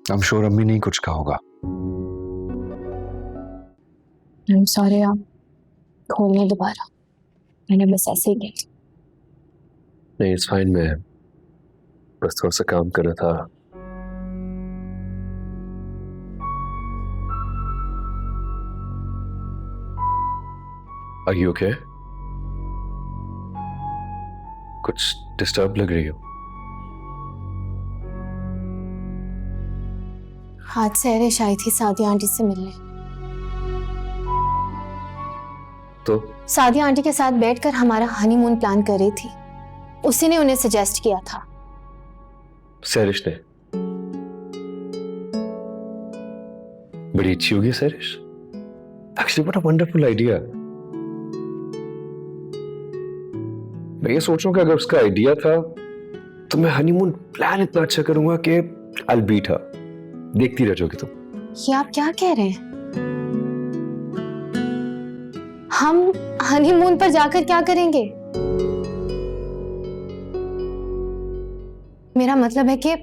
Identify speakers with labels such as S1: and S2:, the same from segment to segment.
S1: I'm sure अम्मी नहीं कुछ कहा होगा।
S2: I'm sorry आप खोलने दोबारा, मैंने बस ऐसे ही की।
S1: नहीं, इट्स फाइन, मैं बस थोड़ा सा काम कर रहा था। Are you okay? कुछ डिस्टर्ब लग रही हो।
S2: आज सहरिश आई थी सादिया आंटी से मिलने।
S1: तो
S2: सादिया आंटी के साथ बैठकर हमारा हनीमून प्लान कर रही थी। उसी ने उन्हें सजेस्ट किया था।
S1: सैरिश ने? बड़ी अच्छी होगी सैरिश। Actually what a wonderful idea. मैं ये सोच रहा हूँ कि अगर उसका आइडिया था तो मैं हनीमून प्लान इतना अच्छा करूंगा कि I'll beat her। देखती रह जाओगी तुम।
S2: ये आप क्या कह रहे हैं? हम हनीमून पर जाकर क्या करेंगे? मेरा मतलब है कि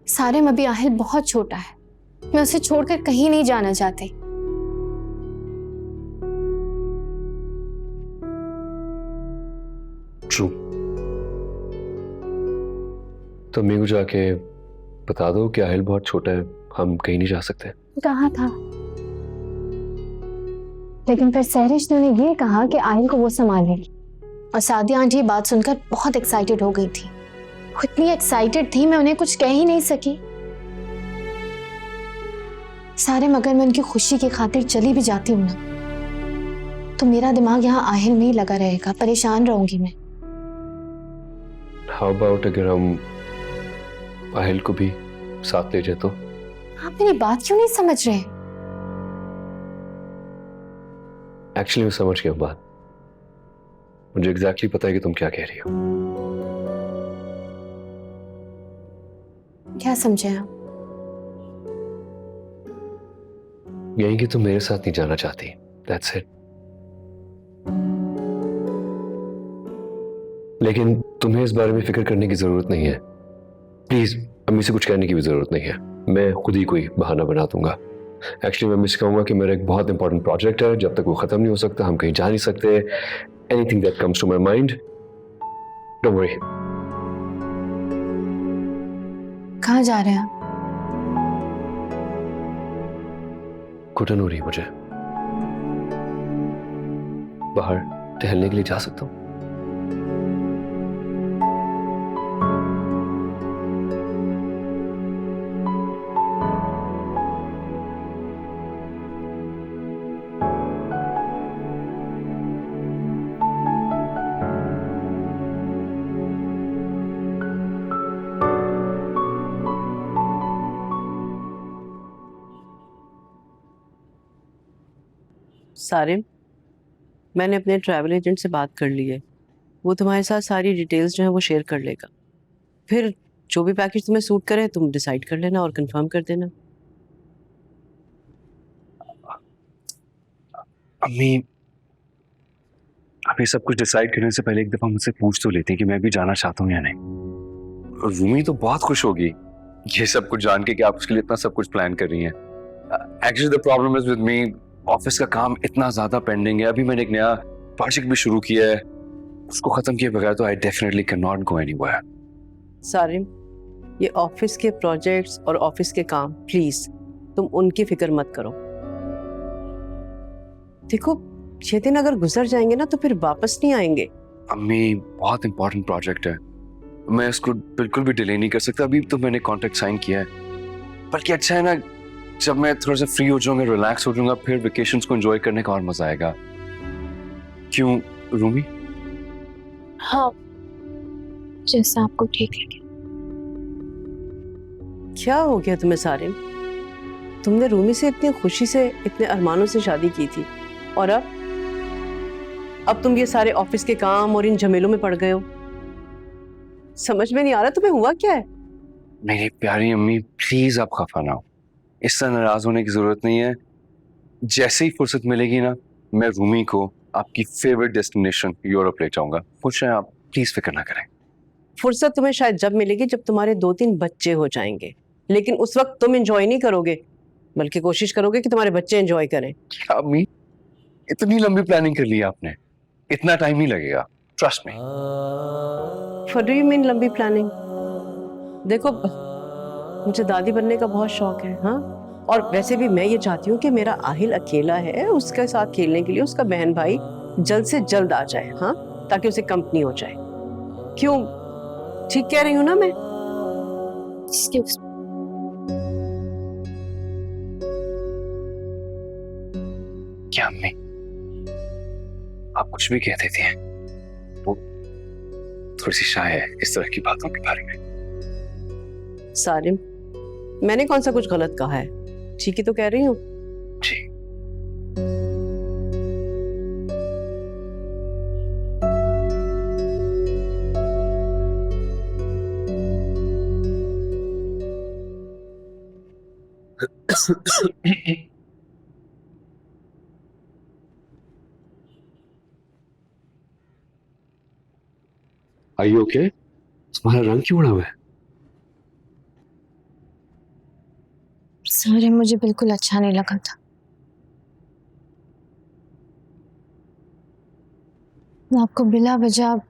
S2: सारिम अभी आहिल बहुत छोटा है। मैं उसे छोड़कर कहीं नहीं जाना चाहती।
S1: ट्रू। तो मेरे को जाके बता दो कि आहिल बहुत छोटा है, हम कहीं नहीं जा सकते।
S2: कहा था, लेकिन फिर सहरिश ने उन्हें ये कहा कि आहिल को वो संभालेगी। और सादिया आंटी बात सुनकर बहुत एक्साइटेड हो गई थी। वो इतनी एक्साइटेड थी, मैं उन्हें कुछ कह ही नहीं सकी। सारे मगर मैं उनकी खुशी की खातिर चली भी जाती हूँ ना, तो मेरा दिमाग यहाँ आहिल में ही लगा रहेगा, परेशान रहूंगी मैं।
S1: हाउ अबाउट अगर हम आहिल को भी साथ ले जाए तो?
S2: आप मेरी बात क्यों नहीं समझ रहे?
S1: एक्चुअली मैं समझ गया बात। मुझे एग्जैक्टली पता है कि तुम क्या कह रही हो।
S2: क्या समझे आप?
S1: यही कि तुम मेरे साथ नहीं जाना चाहती। That's it। लेकिन तुम्हें इस बारे में फिक्र करने की जरूरत नहीं है। प्लीज अम्मी से कुछ कहने की भी जरूरत नहीं है। मैं खुद ही कोई बहाना बना दूंगा। एक्चुअली मैं अम्मी से कहूंगा कि मेरा एक बहुत इंपॉर्टेंट प्रोजेक्ट है, जब तक वो खत्म नहीं हो सकता हम कहीं जा नहीं सकते। Anything that comes to my mind, don't worry.
S2: कहाँ जा रहे हैं आप?
S1: घुटन हो रही है मुझे, बाहर टहलने के लिए जा सकता हूँ?
S3: सारिम, मैंने अपने ट्रैवल एजेंट से बात कर ली है। वो तुम्हारे साथ सारी डिटेल्स जो है वो शेयर कर लेगा। फिर जो भी पैकेज तुम्हें सूट करे तुम डिसाइड कर लेना और कंफर्म कर देना।
S4: अम्मी, आप ये सब कुछ डिसाइड करने से पहले एक दफा मुझसे पूछ तो लेते हैं कि मैं भी जाना चाहता हूँ या नहीं।
S1: रूमी तो बहुत खुश होगी ये सब कुछ जान के कि आप उसके लिए इतना सब कुछ प्लान कर रही हैं। Actually the problem is with me, office का काम इतना ज्यादा पेंडिंग है। अभी मैंने एक नया प्रोजेक्ट भी शुरू किया है, उसको खत्म किए बगैर तो I definitely can not go anywhere.
S3: Sarim, ये ऑफिस के प्रोजेक्ट्स और ऑफिस के काम, प्लीज तुम उनकी फिक्र मत करो। देखो, 6 दिन अगर गुजर जाएंगे ना तो फिर वापस नहीं आएंगे।
S4: अम्मी, बहुत इंपॉर्टेंट प्रोजेक्ट है, मैं इसको बिल्कुल भी डिले नहीं कर सकता। अभी तो मैंने कॉन्ट्रैक्ट साइन किया है। बल्कि अच्छा है ना, जब मैं थोड़ा सा फ्री हो जाऊंगा, रिलैक्स हो जाऊंगा, फिर वेकेशंस को एंजॉय करने का और मजा आएगा। क्यों रूमी?
S2: हाँ, जैसा आपको ठीक लगे।
S3: क्या हो गया तुम्हें सारिम? तुमने रूमी से इतनी खुशी से, इतने अरमानों से शादी की थी, और अब तुम ये सारे ऑफिस के काम और इन झमेलों में पड़ गए हो। समझ में नहीं आ रहा तुम्हें हुआ क्या है?
S4: मेरी प्यारी अम्मी, प्लीज आप खफा ना हो। इस तरह नाराज होने की जरूरत नहीं है। जैसे ही फुर्सत मिलेगी ना, मैं रूमी को आपकी फेवरेट डेस्टिनेशन यूरोप ले जाऊंगा। खुश हैं आप? प्लीज फिक्र ना करें।
S3: फुर्सत तुम्हें शायद जब मिलेगी जब तुम्हारे 2-3 बच्चे हो जाएंगे, लेकिन उस वक्त तुम एंजॉय नहीं करोगे, बल्कि कोशिश करोगे कि तुम्हारे बच्चे एंजॉय करें।
S4: क्या अम्मी, इतनी लंबी प्लानिंग कर ली है आपने? इतना टाइम ही लगेगा, trust me.
S3: What do you mean लंबी प्लानिंग? देखो, मुझे दादी बनने का बहुत शौक है, हाँ, और वैसे भी मैं ये चाहती हूँ कि मेरा आहिल अकेला है, उसके साथ खेलने के लिए उसका बहन भाई जल्द से जल्द आ जाए, हाँ, ताकि उसे कंपनी हो जाए। क्यों, ठीक कह रही हूँ ना मैं?
S2: Excuse me.
S4: क्या अम्मी, आप कुछ भी कह देती हैं, वो थोड़ी सी शाय है इस तरह की बातों के बारे में।
S3: सारिम, मैंने कौन सा कुछ गलत कहा है? ठीक ही तो कह रही हूँ।
S4: जी।
S1: Are you okay? तुम्हारा रंग क्यों उड़ा हुआ है?
S2: सॉरी, मुझे बिल्कुल अच्छा नहीं लगा था। आपको बिला वजह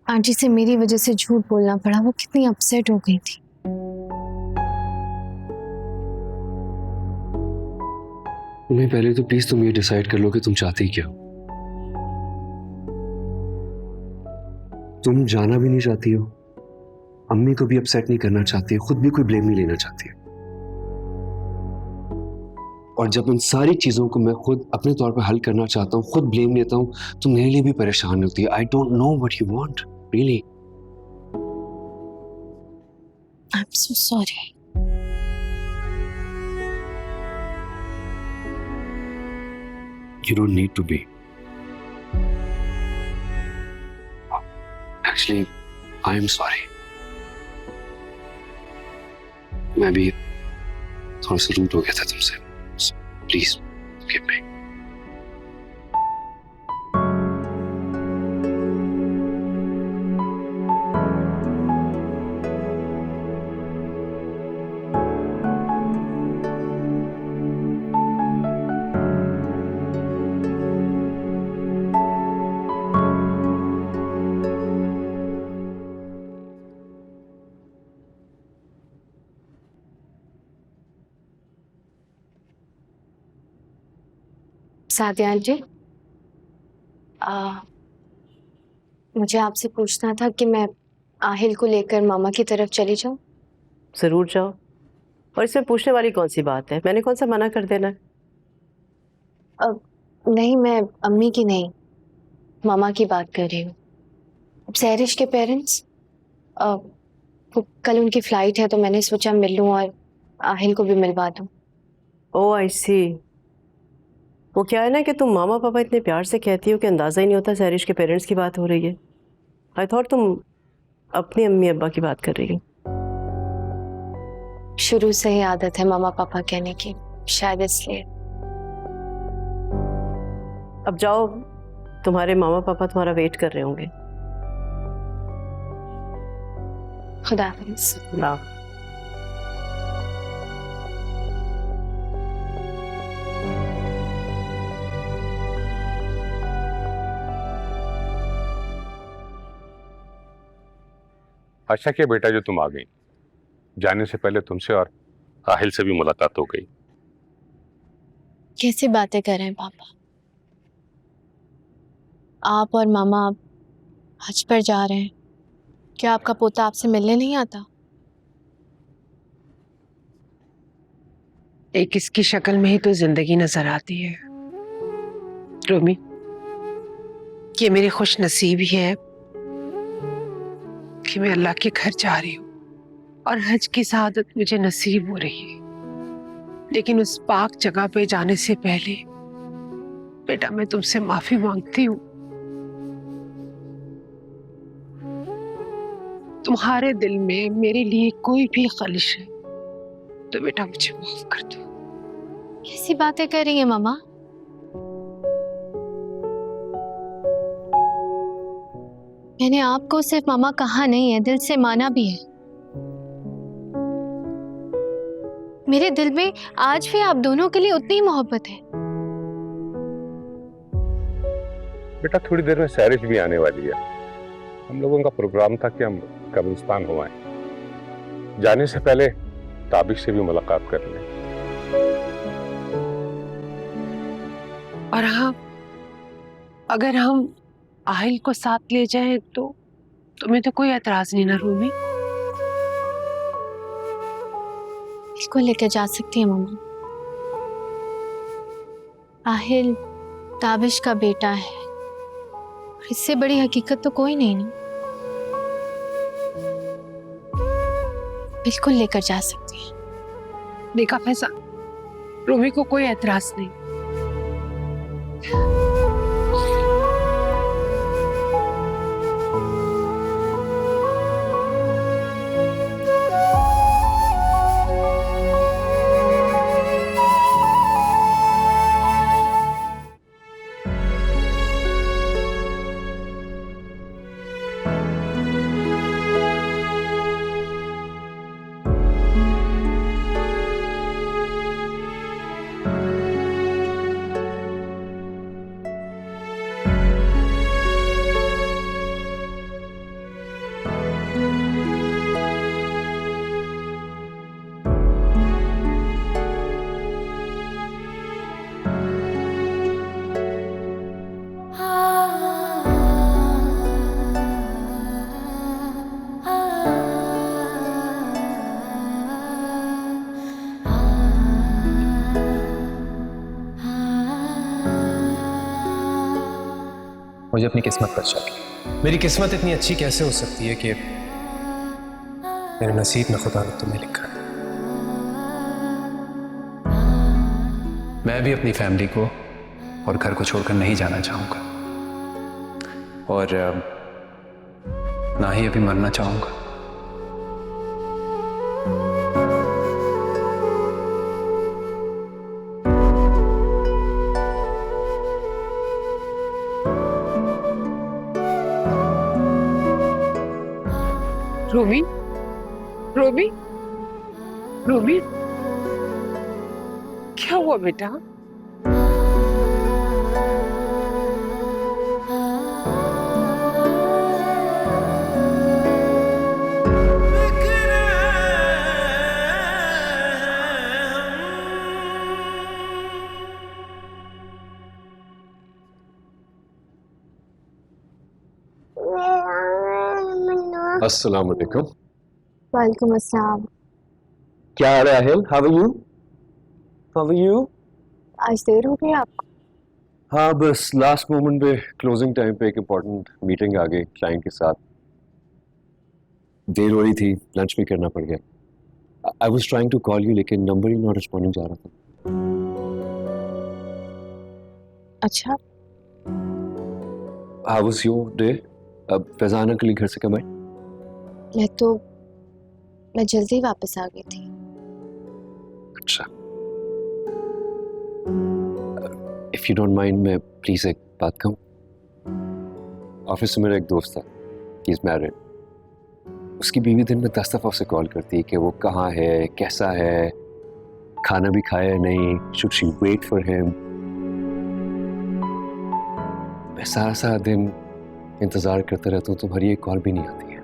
S2: आंटी से मेरी वजह से झूठ बोलना पड़ा। वो कितनी अपसेट हो गई थी।
S1: नहीं, पहले तो प्लीज तुम ये डिसाइड कर लो कि तुम चाहती क्या हो। तुम जाना भी नहीं चाहती हो, अम्मी को भी अपसेट नहीं करना चाहती हो, खुद भी कोई ब्लेम नहीं लेना चाहती हो। और जब उन सारी चीजों को मैं खुद अपने तौर पर हल करना चाहता हूँ, खुद ब्लेम लेता हूँ, तो मेरे लिए भी परेशान होती है। I don't know what you want really.
S2: I am so sorry.
S1: You don't need to be. Actually, I am sorry. मैं भी थोड़ा सा रूड हो गया था तुमसे। Please, forgive me.
S2: Sadia aunty, मुझे आपसे पूछना था कि मैं आहिल को लेकर मामा की तरफ चली जाऊं।
S3: जरूर जाओ, और इसमें पूछने वाली कौन सी बात है? मैंने कौन सा मना कर देना है?
S2: नहीं, मैं अम्मी की नहीं, मामा की बात कर रही हूँ। सहरिश के पेरेंट्स, कल उनकी फ्लाइट है, तो मैंने सोचा मिल लूं और आहिल को भी मिलवा दूं।
S3: ओह आई सी। वो क्या है ना कि तुम मामा पापा इतने प्यार से कहती हो कि अंदाज़ा ही नहीं होता सहरिश के पेरेंट्स की बात हो रही है। आई थॉट तुम अपनी अम्मी अब्बा की बात कर रही हो।
S2: शुरू से ही आदत है मामा पापा कहने की, शायद इसलिए।
S3: अब जाओ, तुम्हारे मामा पापा तुम्हारा वेट कर रहे होंगे।
S2: खुदा हाफिज़।
S3: ना,
S5: अच्छा किया बेटा जो तुम आ गई। जाने से पहले तुमसे और आहिल से भी मुलाकात हो गई।
S2: कैसी बातें कर रहे हैं पापा? आप और मामा हज पर जा रहे हैं, क्या आपका पोता आपसे मिलने नहीं आता?
S6: एक इसकी शक्ल में ही तो जिंदगी नजर आती है रोमी। ये मेरी खुश नसीबी है कि मैं अल्लाह के घर जा रही हूँ और हज की सआदत मुझे नसीब हो रही है। लेकिन उस पाक जगह पे जाने से पहले बेटा मैं तुमसे माफी मांगती हूँ। तुम्हारे दिल में मेरे लिए कोई भी खलिश है तो बेटा मुझे माफ कर दो।
S2: कैसी बातें कर रही हैं मामा? मैंने आपको सिर्फ मामा कहा नहीं है, दिल से माना भी है। मेरे दिल में आज भी आप दोनों के लिए उतनी ही मोहब्बत है।
S5: बेटा थोड़ी देर में सैरिश भी आने वाली है। हम लोगों का प्रोग्राम था कि हम कब्रिस्तान हो आए। जाने से पहले ताबिश से भी मुलाकात कर लें।
S6: और हाँ, अगर हम आहिल को साथ ले जाएं तो तुम्हें तो कोई एतराज नहीं ना रूमी?
S2: इसको लेकर जा सकती है मम्मा। आहिल ताबिश का बेटा है, और इससे बड़ी हकीकत तो कोई नहीं ना। बिल्कुल लेकर जा सकती है।
S6: देखा फैजा, रूमी को कोई एतराज नहीं।
S7: मुझे अपनी किस्मत पर शक है। मेरी किस्मत इतनी अच्छी कैसे हो सकती है कि मेरे नसीब में खुदा ने तुम्हें लिखा है। मैं भी अपनी फैमिली को और घर को छोड़कर नहीं जाना चाहूंगा, और ना ही अभी मरना चाहूंगा।
S6: रूमी, रूमी, रूमी, क्या हुआ बेटा?
S1: अस्सलाम वालेकुम।
S2: वालेकुम अस्सलाम।
S1: क्या हाल है Aahil? How are you? How are you?
S2: आज देर हो गई आपको?
S1: हाँ, बस लास्ट मोमेंट पे क्लोजिंग टाइम पे एक इम्पोर्टेंट मीटिंग आ गई क्लाइंट के साथ। देर हो रही थी, लंच भी करना पड़ गया। I was trying to call you, लेकिन नंबर ही नॉट रिस्पॉन्डिंग जा रहा था।
S2: अच्छा,
S1: हाउ वाज योर डे? अब फैजान अंकल घर से कब आए?
S2: मैं जल्दी वापस आ गई थी।
S1: अच्छा, इफ यू डोंट माइंड, मैं प्लीज एक बात कहूँ। ऑफिस से मेरा एक दोस्त था, ही इज मैरिड। उसकी बीवी दिन में 10 दफा उसे कॉल करती है कि वो कहाँ है, कैसा है, खाना भी खाया है नहीं, should she wait for him. मैं सारा सारा दिन इंतजार करता रहता हूँ, तुम्हारी एक कॉल भी नहीं आती है।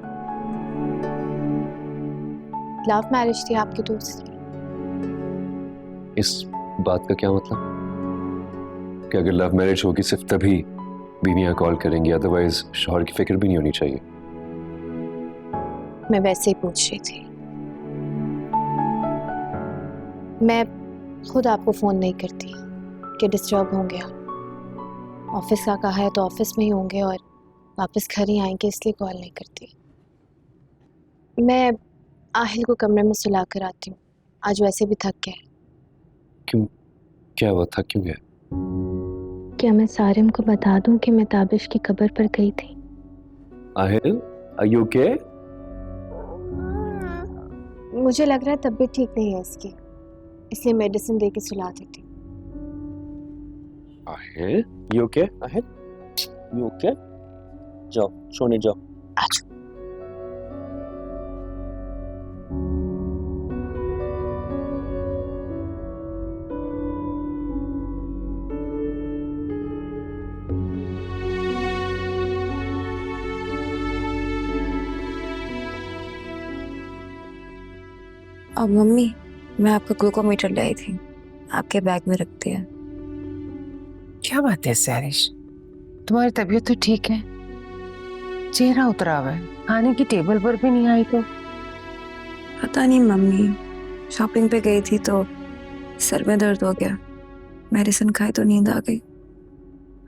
S2: लव मैरिज थी आपकी दोस्त की?
S1: इस बात का क्या मतलब कि अगर लव मैरिज होगी सिर्फ तभी बीवियां कॉल करेंगी, अदरवाइज शौहर की फिक्र भी नहीं होनी चाहिए?
S2: मैं वैसे ही पूछ रही थी। मैं खुद आपको फोन नहीं करती कि डिस्टर्ब होंगे आप। ऑफिस का कहा है तो ऑफिस में ही होंगे और वापस घर ही आएंगे, इसलिए कॉल नहीं करती। मैं आहिल को कमरे में सुला कर आती हूँ, आज वैसे भी थक गया।
S1: क्यों, क्या हुआ, थक क्यों गया?
S2: क्या मैं सारिम को बता दूं कि मैं ताबिश की कब्र पर गई थी?
S1: Aahil, are you okay?
S2: मुझे लग रहा है तबीयत ठीक नहीं है इसकी, इसलिए मेडिसिन दे के सुला देती।
S1: Aahil, you okay? Aahil, you okay? जाओ सोने जाओ।
S2: अच्छा।
S8: अब मम्मी, मैं आपका ग्लूकोमीटर लाई थी, आपके बैग में रख दिया।
S6: क्या बात है सैरिश, तुम्हारी तबीयत तो ठीक है? चेहरा उतरा हुआ है, खाने की टेबल पर भी नहीं आई तो?
S8: पता नहीं मम्मी, शॉपिंग पे गई थी तो सर में दर्द हो गया, मेडिसिन खाई तो नींद आ गई।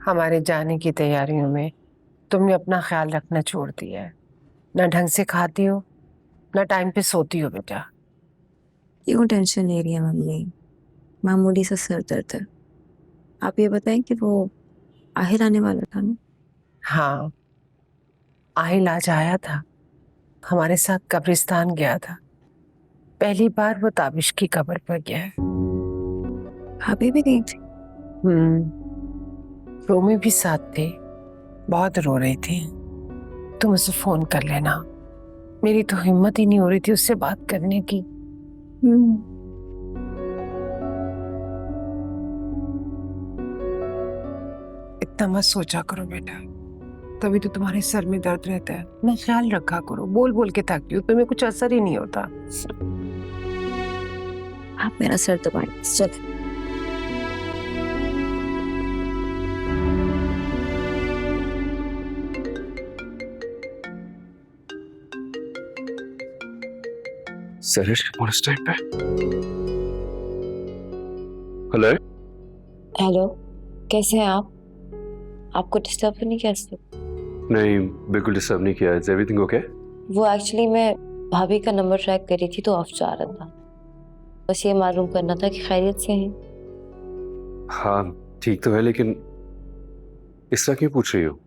S6: हमारे जाने की तैयारियों में तुमने अपना ख्याल रखना छोड़ दिया है। ना ढंग से खाती हो, ना टाइम पे सोती हो बेटा।
S8: क्यों टेंशन ले रही है मम्मी? मामूली सा सर दर्द है। आप ये बताएं कि वो आहिर आने वाला था ना?
S6: हाँ, आहिल आज आया था, हमारे साथ कब्रिस्तान गया था। पहली बार वो ताबिश की कब्र पर गया है।
S8: भाभी भी गई थी?
S6: रोमी भी साथ थे, बहुत रो रही थी। तुम उसे फोन कर लेना, मेरी तो हिम्मत ही नहीं हो रही थी उससे बात करने की। इतना मत सोचा करो बेटा, तभी तो तुम्हारे सर में दर्द रहता है। ना ख्याल रखा करो, बोल बोल के थकी हो, तुम्हें कुछ असर ही नहीं होता।
S8: आप मेरा सर दबाएं, चल।
S4: सैरिश के फोन इस टाइम पे? हेलो?
S8: हेलो, कैसे हैं आप? आपको डिस्टर्ब तो नहीं किया सर?
S1: नहीं, बिल्कुल डिस्टर्ब नहीं किया। Is everything okay?
S8: वो एक्चुअली मैं भाभी का नंबर ट्रैक कर रही थी तो ऑफ जा रहा था। बस ये मालूम करना था कि खैरियत से हैं।
S1: हाँ ठीक तो है, लेकिन इस तरह क्यों पूछ रही हो?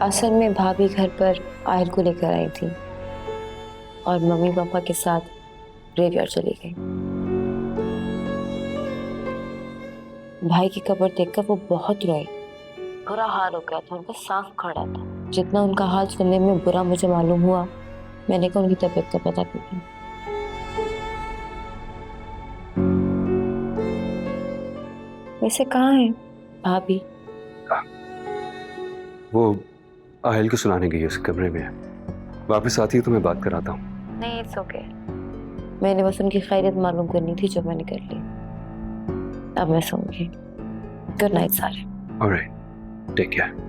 S8: असल में भाभी घर पर आहिर को लेकर आई थी और मम्मी पापा के साथ ग्रेवयार्ड चली गई। भाई की कब्र देखकर वो बहुत रोए, बुरा हाल हो गया था, उनका सांस खड़ा था। जितना उनका हाल सुनने में बुरा मुझे मालूम हुआ, मैंने कहा उनकी तबीयत का पता कर। वैसे कहाँ है भाभी?
S1: वो आहिल को सुलाने गई है, उस कमरे में है। वापस आती है तो मैं बात कराता हूँ।
S8: नहीं, इट्स ओके। मैंने बस उनकी खैरियत मालूम करनी थी, जो मैंने कर ली। अब मैं सोऊंगी। गुड नाइट सारे।
S1: Alright, take care.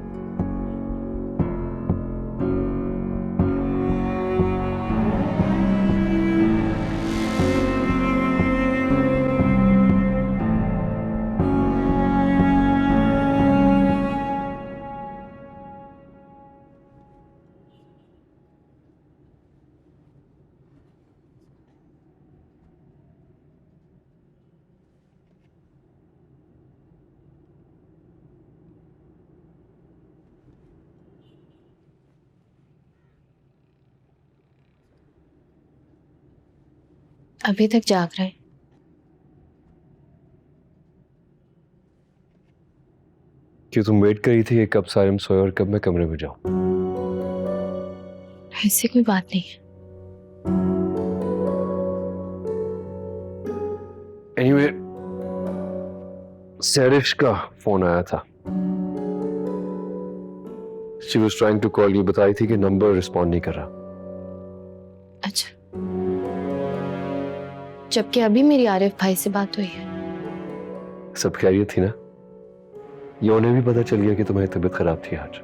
S2: अभी तक जाग रहे हैं?
S1: क्यों तुम वेट कर रही थी कि कब सारिम सोए और कब मैं कमरे में जाऊं?
S2: ऐसी कोई बात नहीं है।
S1: एनीवे, सैरिश का फोन आया था। She was trying to call you, बताई थी कि नंबर रिस्पॉन्ड नहीं कर रहा।
S2: अच्छा, जबकि अभी मेरी आरिफ भाई से बात हुई है।
S1: सब खैरियत थी ना? ये उन्हें भी पता चल गया कि तुम्हारी तबीयत खराब थी आज।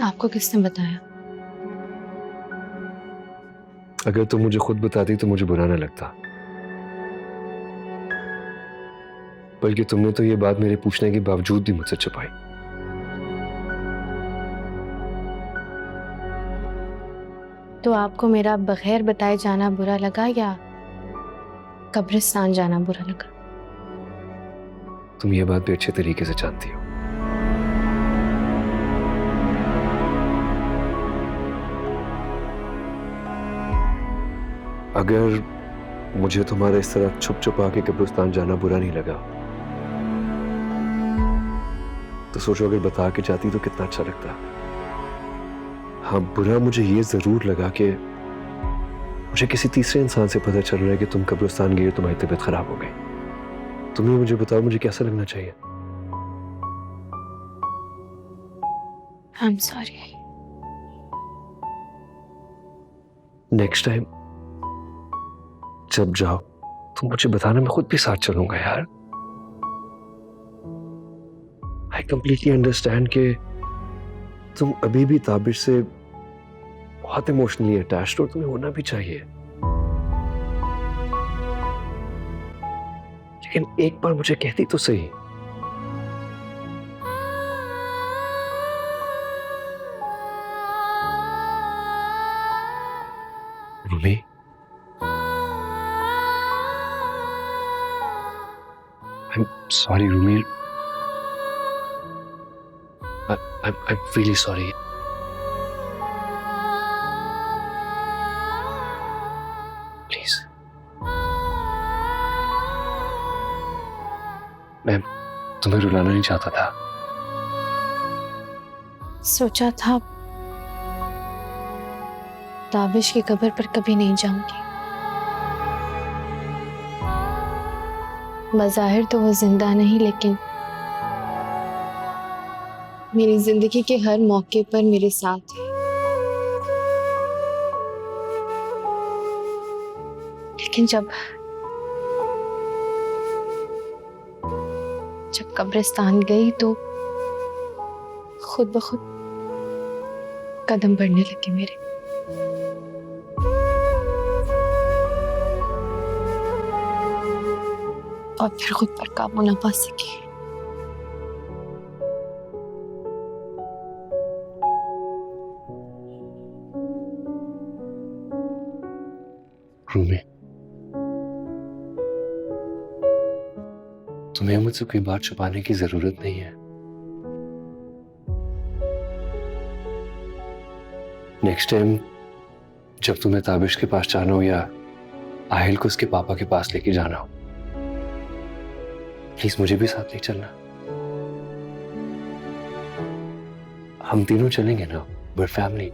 S2: आपको किसने बताया?
S1: अगर तुम मुझे खुद बताती तो मुझे बुरा ना लगता, बल्कि तुमने तो ये बात मेरे पूछने के बावजूद भी मुझसे छुपाई।
S2: तो आपको मेरा बगैर बताए जाना बुरा लगा या कब्रिस्तान जाना बुरा लगा?
S1: तुम ये बात भी अच्छे तरीके से जानती हो। अगर मुझे तुम्हारा इस तरह छुप छुपा के कब्रिस्तान जाना बुरा नहीं लगा, तो सोचो अगर बता के जाती तो कितना अच्छा लगता। हाँ, बुरा मुझे ये जरूर लगा कि मुझे किसी तीसरे इंसान से पता चल रहा है कि तुम कब्रिस्तान गए, तुम्हारी तबीयत खराब हो गई। तुम ही मुझे बताओ, मुझे कैसा लगना चाहिए?
S2: I am sorry.
S1: Next time जब जाओ तुम मुझे बताना, मैं खुद भी साथ चलूंगा यार। आई कंप्लीटली अंडरस्टैंड कि तुम अभी भी ताबिश से बहुत इमोशनली अटैच्ड और तुम्हें होना भी चाहिए, लेकिन एक बार मुझे कहती तो सही। Rumi, I'm sorry, Rumi. I'm really sorry. Please. मैं तुम्हें रुलाना नहीं चाहता था।
S2: सोचा था ताबिश की कब्र पर कभी नहीं जाऊंगी। मज़ाहिर तो वो जिंदा नहीं, लेकिन मेरी जिंदगी के हर मौके पर मेरे साथ है। लेकिन जब कब्रिस्तान गई तो खुद ब खुद कदम बढ़ने लगे मेरे। और फिर खुद पर काबू ना पा सकी।
S1: रूमी, तुम्हें मुझसे कोई बात छुपाने की जरूरत नहीं है। नेक्स्ट टाइम जब तुम्हें ताबिश के पास जाना हो या आहिल को उसके पापा के पास लेके जाना हो, प्लीज मुझे भी साथ ले चलना। हम तीनों चलेंगे ना, we're family।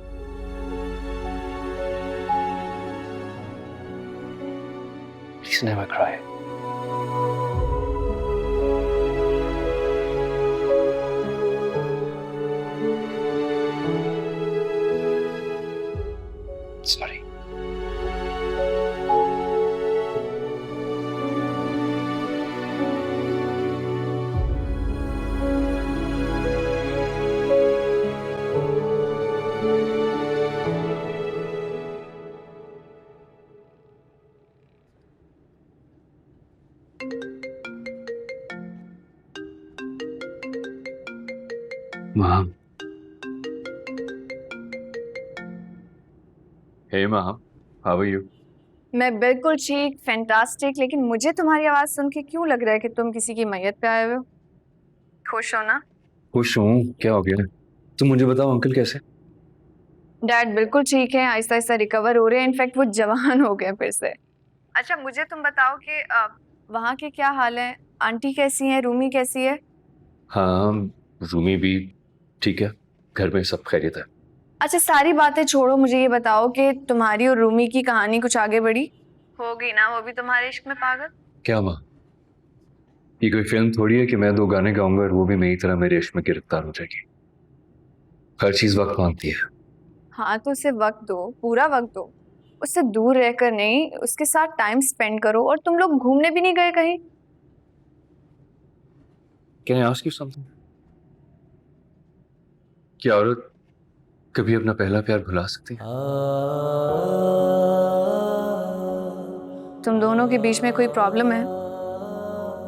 S1: Please never cry। Sorry। Mom।
S4: Hey mom, how are you?
S9: मैं बिल्कुल ठीक, फैंटास्टिक। लेकिन मुझे तुम्हारी आवाज सुन के क्यों लग रहा है कि तुम किसी की मैयत पे आए हुए हो? खुश हो ना?
S4: खुश हूँ। क्या हो गया? तुम मुझे बताओ अंकल कैसे?
S9: डैड बिल्कुल ठीक है, आहिस्ता आहिस्ता रिकवर हो रहे हैं। इनफैक्ट वो जवान हो गए फिर से। अच्छा मुझे तुम बताओ कि वहाँ के क्या हाल है? आंटी कैसी है? रूमी कैसी है?
S4: हाँ, रूमी भी ठीक है, घर में सब खैरियत है।
S9: अच्छा सारी बातें छोड़ो, मुझे ये बताओ कि तुम्हारी और रूमी की कहानी कुछ आगे बढ़ी? होगी ना, वो भी तुम्हारे इश्क में पागल?
S4: क्या माँ, ये कोई फिल्म थोड़ी है कि मैं 2 गाने गाऊंगा और वो भी मेरी तरह मेरे इश्क में गिरफ्तार हो जाएगी। हर चीज वक्त मांगती है।
S9: हाँ तो उसे वक्त दो, पूरा वक्त दो। उससे दूर रहकर नहीं, उसके साथ टाइम स्पेंड करो। और तुम लोग घूमने भी नहीं गए कहीं?
S4: Can I ask you something? क्या औरत कभी अपना पहला प्यार भुला सकती है?
S9: तुम दोनों के बीच में कोई प्रॉब्लम है?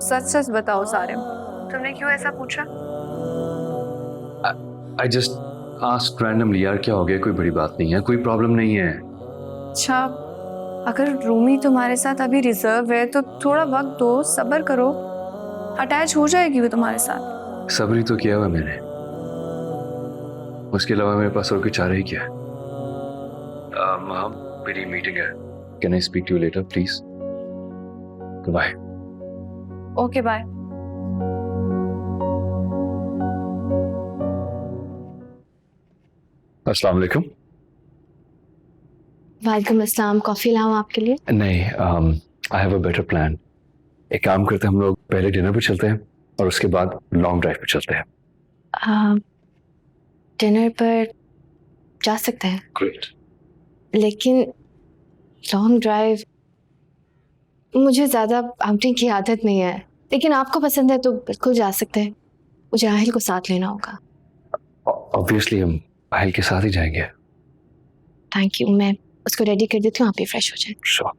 S9: सच सच बताओ सारिम, तुमने क्यों ऐसा पूछा?
S4: I just asked randomly यार, क्या हो गया? कोई बड़ी बात नहीं है, कोई प्रॉब्लम नहीं है।
S9: अच्छा अगर रूमी तुम्हारे साथ अभी रिजर्व है तो थोड़ा वक्त दो, सब्र करो, अटैच हो जाएगी वो तुम्हारे साथ।
S4: सब्र ही तो किया हुआ मैंने, उसके अलावा मेरे पास और कोई चारा ही क्या है। माँ मेरी मीटिंग है, can I speak to you later please? Bye.
S9: Okay bye.
S1: अस्सलाम वालेकुम।
S2: वालेकुम अस्सलाम। कॉफी लाऊं आपके लिए?
S1: नहीं, I have a better plan. एक काम करते हैं, हम लोग पहले डिनर पे चलते हैं और उसके बाद लॉन्ग ड्राइव पे चलते हैं।
S2: डिनर पर जा सकते हैं,
S1: ग्रेट।
S2: लेकिन लॉन्ग ड्राइव, मुझे ज़्यादा आउटिंग की आदत नहीं है, लेकिन आपको पसंद है तो बिल्कुल जा सकते हैं। मुझे आहिल को साथ लेना होगा।
S1: ऑब्वियसली हम आहिल के साथ ही जाएंगे।
S2: थैंक यू, मैं उसको रेडी कर देती हूँ, आप भी फ्रेश हो जाए।
S1: श्योर।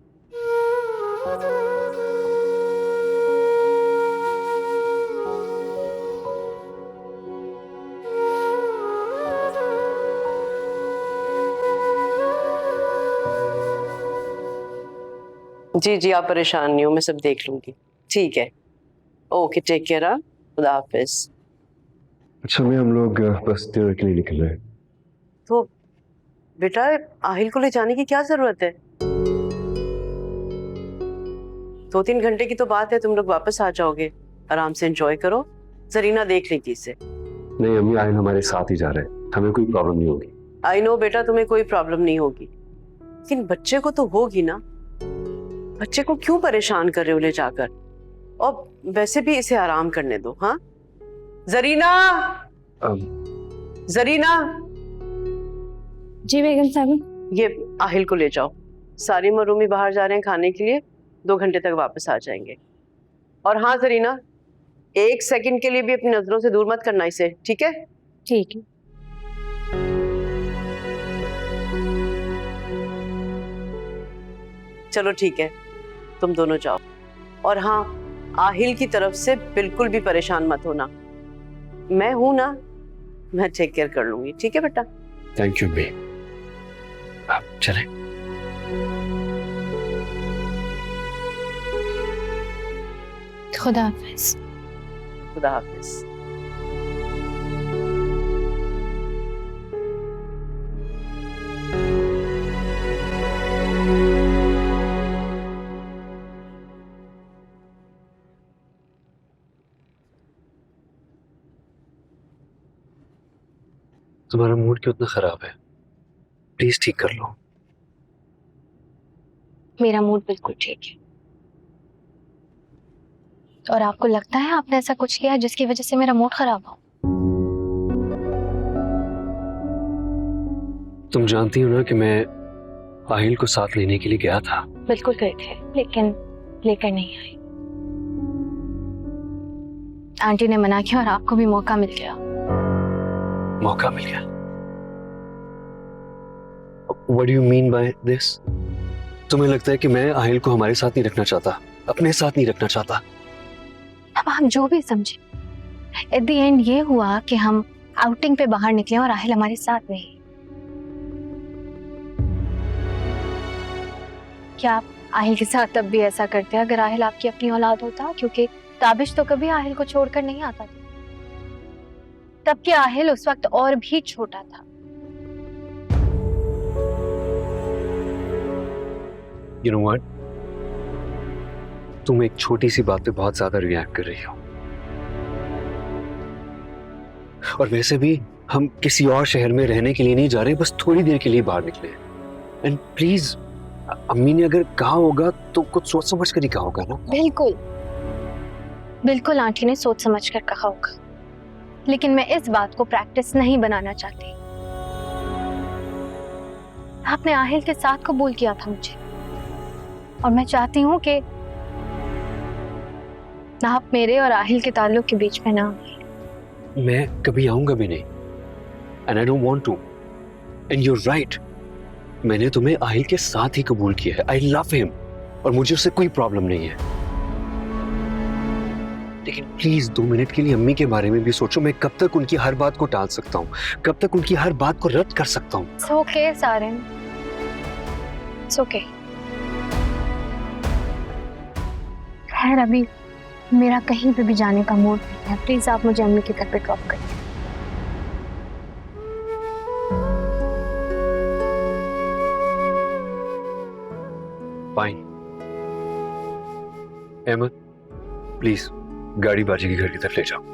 S3: जी जी, आप परेशान नहीं हो, मैं सब देख लूंगी। ठीक है, ओके, टेक केयर। खुदा हाफिज।
S1: अच्छा मैं हम लोग बस डिनर के लिए निकल रहे हैं।
S3: तो बेटा, आहिल को ले जाने की क्या जरूरत है? 2-3 घंटे की तो बात है, तुम लोग वापस आ जाओगे। आराम से एंजॉय करो। जरीना देख लेगी इसे।
S1: नहीं अम्मी, आहिल हमारे साथ ही जा रहे हैं, हमें कोई प्रॉब्लम नहीं होगी।
S3: आई नो बेटा, तुम्हें कोई प्रॉब्लम नहीं होगी, लेकिन बच्चे को तो होगी ना। बच्चे को क्यों परेशान कर रहे हो ले जाकर? और वैसे भी इसे आराम करने दो। हाँ जरीना, जरीना।
S2: जी बेगम साहब।
S3: ये आहिल को ले जाओ। सारी मरूमी बाहर जा रहे हैं खाने के लिए, 2 घंटे तक वापस आ जाएंगे। और हाँ जरीना, 1 सेकंड के लिए भी अपनी नजरों से दूर मत करना इसे, ठीक है?
S2: ठीक है।
S3: चलो ठीक है, तुम दोनों जाओ। और हाँ, आहिल की तरफ से बिल्कुल भी परेशान मत होना। मैं हूं ना, मैं टेक केयर कर लूंगी। ठीक है बेटा?
S1: थैंक यू अम्मी। आप चलें।
S2: खुदा हाफिज।
S3: खुदा हाफिज।
S1: तुम्हारा मूड क्यों इतना खराब है? प्लीज ठीक कर लो।
S2: मेरा मूड बिल्कुल ठीक है। और आपको लगता है आपने ऐसा कुछ किया है जिसकी वजह से मेरा मूड खराब हो?
S1: तुम जानती हो ना कि मैं आहिल को साथ लेने के लिए गया था।
S2: बिल्कुल गए थे, लेकिन लेकर नहीं आई। आंटी ने मना किया और आपको भी मौका मिल गया।
S1: मौका मिल गया? What do you mean by this? तुम्हें लगता है कि मैं आहिल को हमारे साथ नहीं रखना चाहता, अपने साथ नहीं रखना चाहता?
S2: अब आप जो भी समझे, एट द एंड ये हुआ कि हम आउटिंग पे बाहर निकले और आहिल हमारे साथ नहीं। क्या आप आहिल के साथ तब भी ऐसा करते अगर आहिल आपकी अपनी औलाद होता? क्योंकि ताबिश तो कभी आहिल को छोड़कर नहीं आता था। तब के आहिल उस वक्त और भी छोटा था।
S1: You know what? तुम एक छोटी सी बात पे बहुत ज्यादा रिएक्ट कर रही हो। और वैसे भी हम किसी और शहर में रहने के लिए नहीं जा रहे, बस थोड़ी देर के लिए बाहर निकले। एंड प्लीज, अम्मी ने अगर कहा होगा तो कुछ सोच समझ कर ही कहा होगा ना?
S2: बिल्कुल बिल्कुल, आंटी ने सोच समझ कर कहा होगा, लेकिन मैं इस बात को प्रैक्टिस नहीं बनाना चाहती। आपने आहिल के साथ कबूल किया था मुझे, और मैं चाहती हूँ कि आप मेरे और आहिल के ताल्लुक के बीच में ना आए।
S1: मैं कभी आऊंगा भी नहीं, and I don't want to. And you are right, मैंने तुम्हें आहिल के साथ ही कबूल किया है। आई लव हिम, और मुझे उससे कोई प्रॉब्लम नहीं है। लेकिन प्लीज 2 मिनट के लिए अम्मी के बारे में भी सोचो। मैं कब तक उनकी हर बात को टाल सकता हूँ, कब तक उनकी हर बात को रद्द कर सकता हूँ?
S2: It's okay, Sareen, It's okay। खैर, अभी मेरा कहीं पे भी जाने का मूड नहीं है। प्लीज आप मुझे अम्मी के घर पे ड्रॉप करिए।
S1: फाइन। अहमद, प्लीज गाड़ी बाजी के घर की तरफ ले जाओ।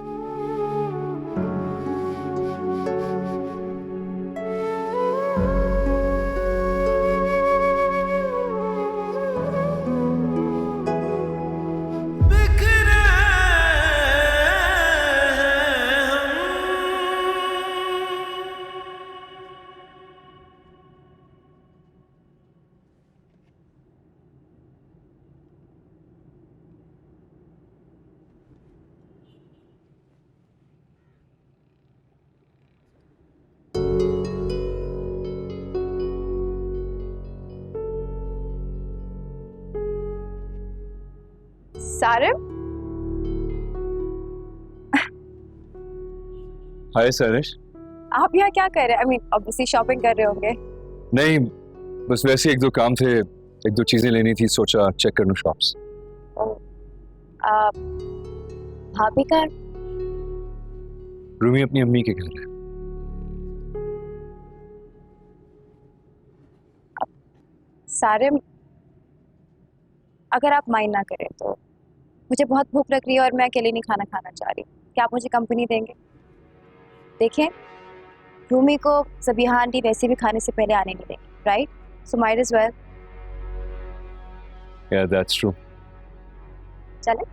S9: सारिम,
S4: हाय सरिश।
S9: आप यहाँ क्या कर रहे हैं? आई मीन ऑब्वियसली शॉपिंग कर रहे होंगे।
S4: नहीं, बस वैसे एक दो काम थे, एक दो चीजें लेनी थी, सोचा चेक कर लूं शॉप्स।
S9: भाभी का
S4: रूमी अपनी अम्मी के घर है।
S9: सारिम, अगर आप माइंड ना करें तो मुझे बहुत भूख लग रही है और मैं अकेले नहीं खाना खाना चाह रही। क्या आप मुझे कंपनी देंगे? देखें, रूमी को ज़बीहा आंटी वैसे भी खाने से पहले आने नहीं देंगी, right? So might as well.
S4: Yeah, that's true.
S9: चले?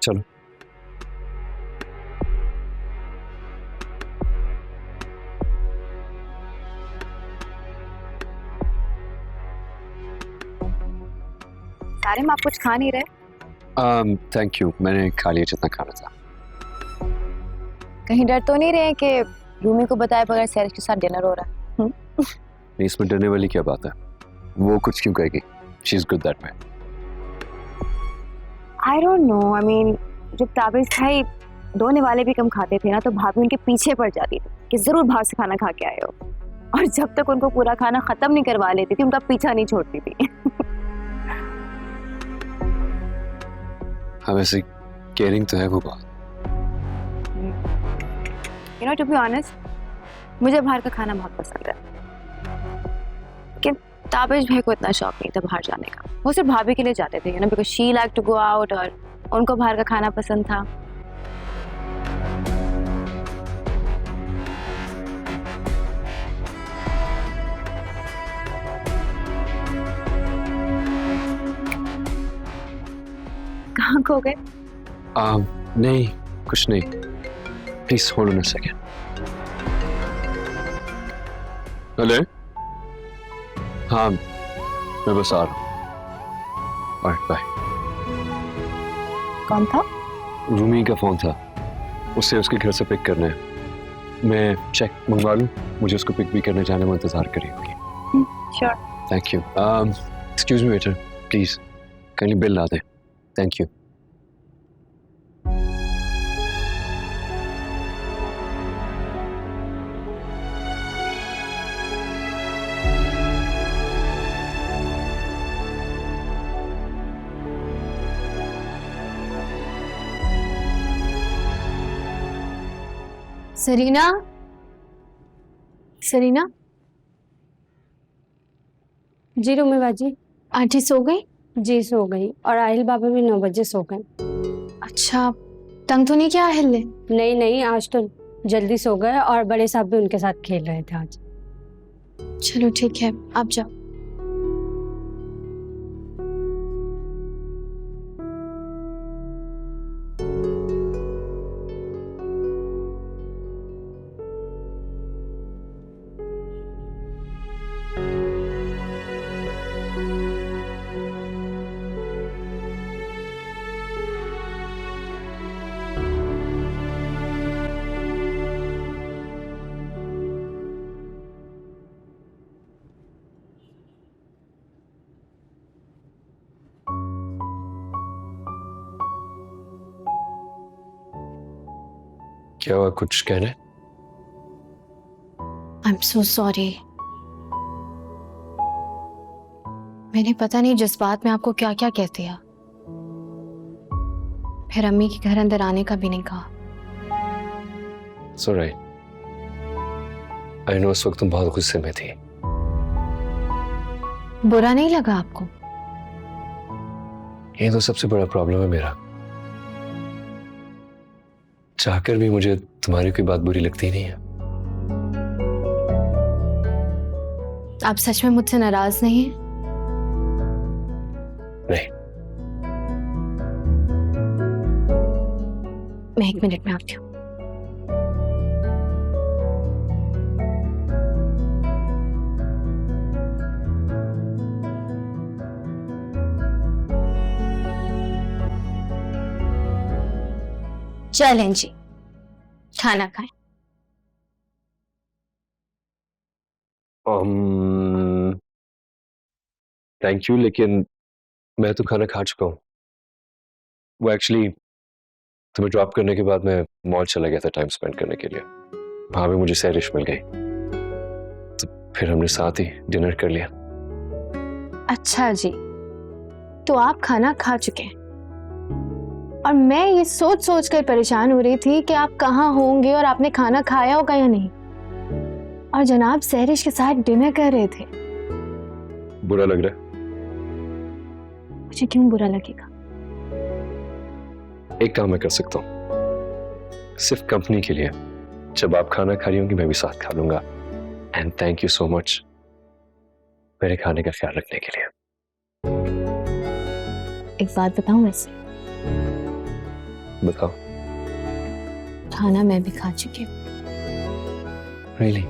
S4: चलो।
S9: सारिम, आप कुछ खा नहीं रहे?
S4: थैंक यू, मैंने खा लिया जितना खाना था।
S9: कहीं डर तो नहीं रहे कि रूमी को बताए बगैर सैरिश के साथ डिनर हो रहा है?
S4: नहीं, इसमें डरने वाली क्या बात है? वो कुछ क्यों कहेगी? She's good that way.
S9: I don't know, I mean जब ताबिज़ भाई दोने वाले भी कम खाते थे ना, तो भाभी उनके पीछे पड़ जाती थी कि जरूर बाहर से खाना खा के आए हो, और जब तक उनको पूरा खाना खत्म नहीं करवा लेती थी उनका पीछा नहीं छोड़ती थी।
S4: हाँ, वैसे केयरिंग तो है वो बात।
S9: You know, to be honest, मुझे बाहर का खाना बहुत पसंद है, लेकिन ताबिज भाई को इतना शौक नहीं था बाहर जाने का। वो सिर्फ भाभी के लिए जाते थे, you know, because she like to go out, और उनको बाहर का खाना पसंद था। कहाँ खो गए?
S4: नहीं, कुछ नहीं। Please hold on a second. Hello? हाँ, मैं बस आ रहा हूँ। Alright, bye.
S9: कौन था?
S4: रूमी का फोन था, उससे उसके घर से पिक करना है। मैं चेक मंगवा लूँ? मुझे उसको पिक भी करने जाने में इंतजार करी होगी।
S9: Sure.
S4: Thank you. Excuse me waiter, please kindly bill ला दे। Thank you.
S2: सरीना, सरीना,
S10: जी रूमी बाजी।
S2: आंटी सो गई?
S10: जी सो गई, और आहिल बाबा भी 9 बजे सो गए।
S2: अच्छा, तंग तो नहीं किया आहिल ने?
S10: नहीं नहीं, आज तो जल्दी सो गए, और बड़े साहब भी उनके साथ खेल रहे थे आज।
S2: चलो ठीक है, आप जाओ।
S1: क्या हुआ, कुछ कहना है?
S2: I am so sorry. मैंने पता नहीं जज्बात में आपको क्या क्या कह दिया, फिर अम्मी के घर अंदर आने का भी नहीं कहा।
S1: It's all right. I know उस वक्त तुम बहुत गुस्से में थी।
S2: बुरा नहीं लगा आपको?
S1: ये तो सबसे बड़ा प्रॉब्लम है मेरा, चाहकर भी मुझे तुम्हारी कोई बात बुरी लगती नहीं है।
S2: आप सच में मुझसे नाराज नहीं हैं?
S1: नहीं।
S2: मैं 1 मिनट में आती हूँ। चलें जी, खाना खाएं।
S1: थैंक यू, लेकिन मैं तो खाना खा चुका हूँ। वो एक्चुअली तुम्हें ड्रॉप करने के बाद मैं मॉल चला गया था टाइम स्पेंड करने के लिए। वहां पे मुझे सैरिश मिल गई, तो फिर हमने साथ ही डिनर कर लिया।
S2: अच्छा जी, तो आप खाना खा चुके हैं और मैं ये सोच सोच कर परेशान हो रही थी कि आप कहाँ होंगे और आपने खाना खाया होगा या नहीं, और जनाब सैरिश के साथ डिनर कर रहे थे।
S1: बुरा लग रहा है?
S2: मुझे क्यों बुरा लगेगा?
S1: एक काम मैं कर सकता हूँ, सिर्फ कंपनी के लिए, जब आप खाना खा रही होंगी मैं भी साथ खा लूंगा। And thank you so much मेरे खाने का ख्याल रखने के लिए।
S2: एक बात बताऊं वैसे?
S1: बताओ।
S2: खाना मैं भी खा चुकी हूँ।
S1: रियली?